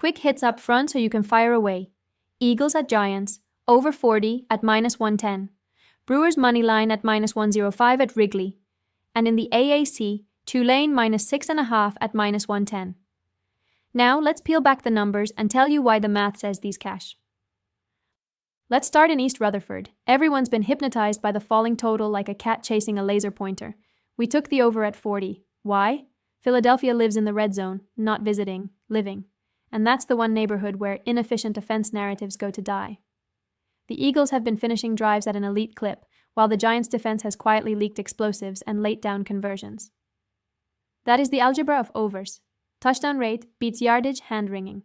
Quick hits up front so you can fire away. Eagles at Giants, over 40 at -110. Brewers moneyline at -105 at Wrigley. And in the AAC, Tulane -6.5 at -110. Now let's peel back the numbers and tell you why the math says these cash. Let's start in East Rutherford. Everyone's been hypnotized by the falling total like a cat chasing a laser pointer. We took the over at 40. Why? Philadelphia lives in the red zone, not visiting, living. And that's the one neighborhood where inefficient offense narratives go to die. The Eagles have been finishing drives at an elite clip, while the Giants' defense has quietly leaked explosives and late-down conversions. That is the algebra of overs. Touchdown rate beats yardage hand-wringing.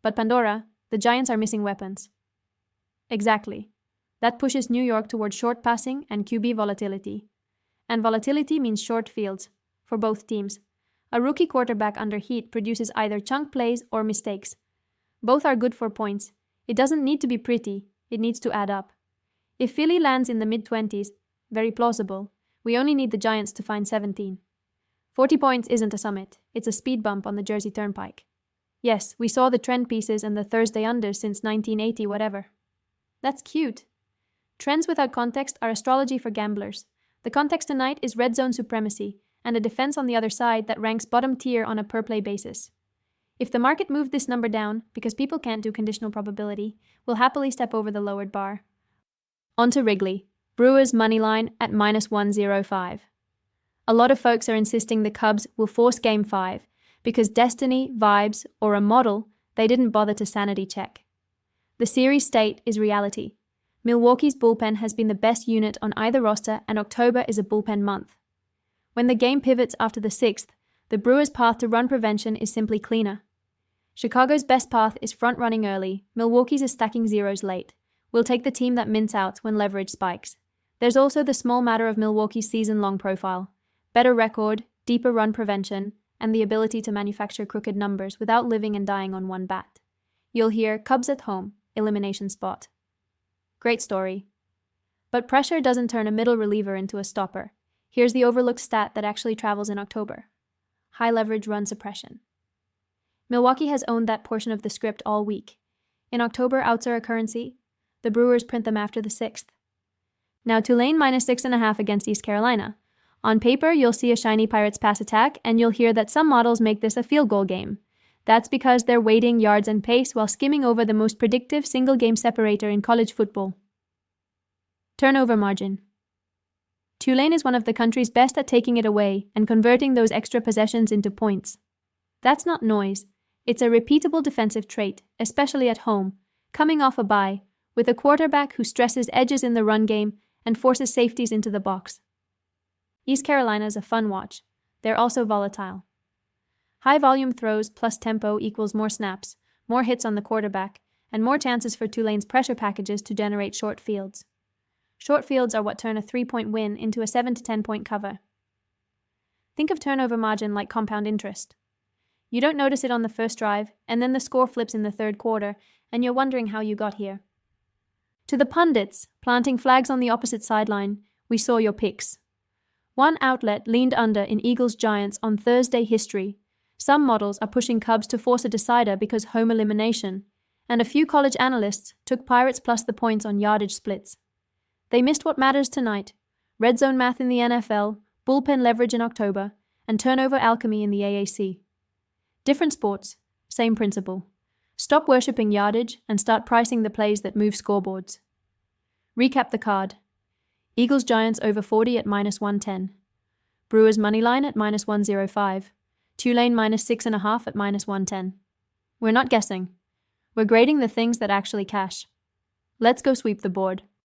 But Pandora, the Giants are missing weapons. Exactly. That pushes New York towards short passing and QB volatility. And volatility means short fields, for both teams. A rookie quarterback under heat produces either chunk plays or mistakes. Both are good for points. It doesn't need to be pretty, it needs to add up. If Philly lands in the mid-20s, very plausible, we only need the Giants to find 17. 40 points isn't a summit, it's a speed bump on the Jersey Turnpike. Yes, we saw the trend pieces and the Thursday unders since 1980 whatever. That's cute. Trends without context are astrology for gamblers. The context tonight is red zone supremacy, and a defense on the other side that ranks bottom tier on a per-play basis. If the market moved this number down, because people can't do conditional probability, we'll happily step over the lowered bar. On to Wrigley. Brewers moneyline at -105. A lot of folks are insisting the Cubs will force Game 5, because destiny, vibes, or a model they didn't bother to sanity check. The series state is reality. Milwaukee's bullpen has been the best unit on either roster, and October is a bullpen month. When the game pivots after the 6th, the Brewers' path to run prevention is simply cleaner. Chicago's best path is front-running early, Milwaukee's is stacking zeros late. We'll take the team that mints out when leverage spikes. There's also the small matter of Milwaukee's season-long profile. Better record, deeper run prevention, and the ability to manufacture crooked numbers without living and dying on one bat. You'll hear Cubs at home, elimination spot. Great story. But pressure doesn't turn a middle reliever into a stopper. Here's the overlooked stat that actually travels in October. High leverage run suppression. Milwaukee has owned that portion of the script all week. In October, outs are a currency. The Brewers print them after the 6th. Now Tulane -6.5 against East Carolina. On paper, you'll see a shiny Pirates pass attack, and you'll hear that some models make this a field goal game. That's because they're weighting yards and pace while skimming over the most predictive single-game separator in college football. Turnover margin. Tulane is one of the country's best at taking it away and converting those extra possessions into points. That's not noise. It's a repeatable defensive trait, especially at home, coming off a bye, with a quarterback who stresses edges in the run game and forces safeties into the box. East Carolina is a fun watch. They're also volatile. High-volume throws plus tempo equals more snaps, more hits on the quarterback, and more chances for Tulane's pressure packages to generate short fields. Short fields are what turn a 3-point win into a 7 to 10-point cover. Think of turnover margin like compound interest. You don't notice it on the first drive, and then the score flips in the third quarter, and you're wondering how you got here. To the pundits, planting flags on the opposite sideline, we saw your picks. One outlet leaned under in Eagles-Giants on Thursday history. Some models are pushing Cubs to force a decider because home elimination, and a few college analysts took Pirates plus the points on yardage splits. They missed what matters tonight: red zone math in the NFL, bullpen leverage in October, and turnover alchemy in the AAC. Different sports, same principle. Stop worshipping yardage and start pricing the plays that move scoreboards. Recap the card. Eagles-Giants over 40 at -110. Brewers moneyline at -105. Tulane -6.5 at -110. We're not guessing. We're grading the things that actually cash. Let's go sweep the board.